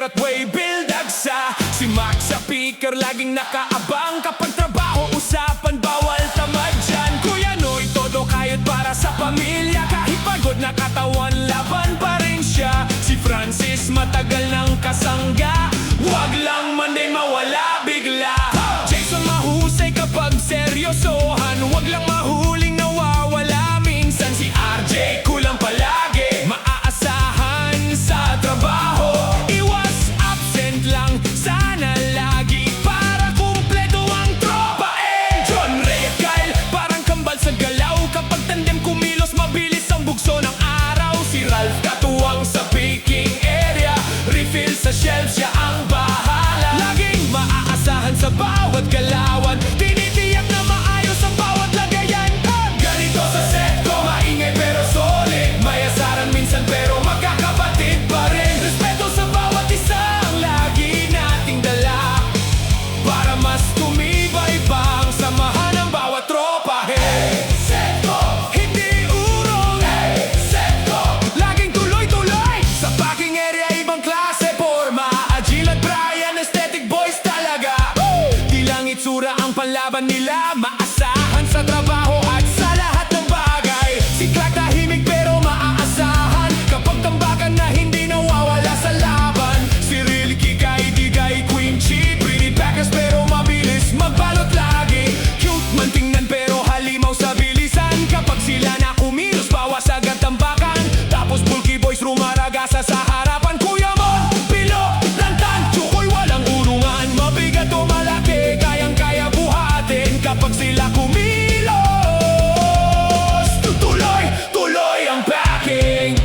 at way bildagsa. Si Max sa picker laging nakaabang. Kapag trabaho usapan bawal tamad dyan. Kuya Noy todo kayod para sa pamilya. Kahit pagod na katawan laban pa rin siya. Si Francis matagal ng kasangga. Wag lang man din mawala bigla. Jason mahusay kapag seryosohan. Wag lang mahuling nawawala minsan. Si RJ kulang palagi, maaasahan sa trabaho. Iwas absent lang sana lagi para kumpleto ang tropa. John Ray at Kyle parang kambal sa galaw. Kapag tandem kumilos mabilis ang bugso ng araw. Si Ralph katuwang sa picking area. Refill sa shelf siya ang bahala. Laging maaasahan sa bawat galawan. Tinitiyak na maayos ang bawat lagayan. Ganito sa set ko, maingay pero solid. May asaran minsan pero magkakapatid pa rin. Respeto sa bawat isa ang lagi nating dala. Para mas tumibay pa ang samahan ng bawat tropa. Hey, set ko! Hindi urong. Hey, set ko! Laging tuloy-tuloy. Sa packing area ibang klase forma. Agil at Brian, aesthetic boys talaga. Di lang itsura ang panlaban nila. Maasahan sa trabaho at sa lahat ng bagay. Si Clark tahimik pero maaasahan. Kapag tambakan na hindi nawawala sa laban. Si Rilky kay Digay, Queen Chi, pretty backers pero mabilis magbalot lagi. Cute man tingnan pero halimaw sa bilisan. Kapag sila na kumilos bawas agad tambakan. Tapos bulky boys rumaragasa sa harapan. Kuya Mon, Pilo, Lantan, Chukoy walang urungan. Mabigat o malaki kayang-kaya buhatin. Kapag sila kumilos tuloy ang packing.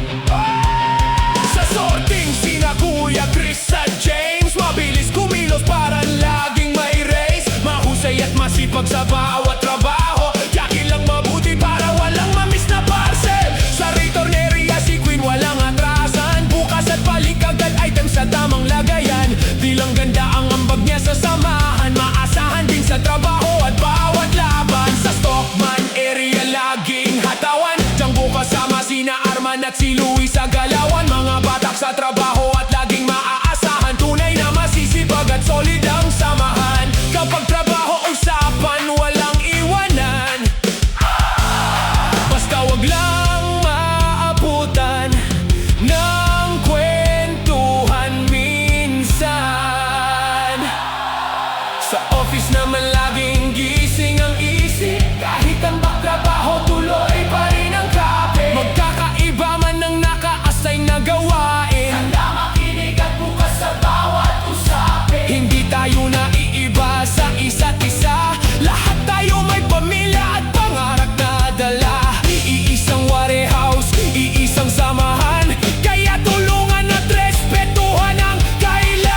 Sa sorting sina Kuya Chris at James. Mabilis kumilos para laging may race. Mahusay at masipag sa bawat trabaho. Yakin lang mabuti para walang mamiss na parcel. Sa retorneria si Queen walang atrasan. Bukas at balik agad item sa tamang lagayan. Di lang ganda ang ambag niya sa samahan. Maasahan din sa trabaho at bawat laban. Sa Stockman area laging hatawan. Diyang bukas sama sina Arman at si Luis sa galawan. Mga batak sa trabaho at laging maaasahan. Tunay na masisipag at solid ang samahan. Kapag trabaho usapan walang iwanan. Basta wag lang maabutan ng kwentuhan minsan. Sa office naman laging gising ang isip. Kahit ang trabaho tuloy pa rin ang kape. Magkakaiba man ng naka-assign na gawain. Handa makinig at bukas sa bawat usapin. Hindi tayo naiiba sa isa't isa. Lahat tayo may pamilya at pangarap na dala. Iisang warehouse, iisang samahan. Kaya tulungan at respetuhan ang kailangan.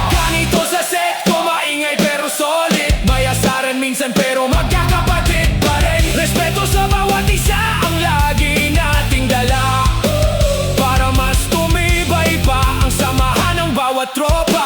Ganito sa set ko, maingay pero solid. May asaran minsan pero magkakapatid pa rin. Respeto sa bawat isa ang lagi nating dala. Para mas tumibay pa ang samahan ng bawat tropa.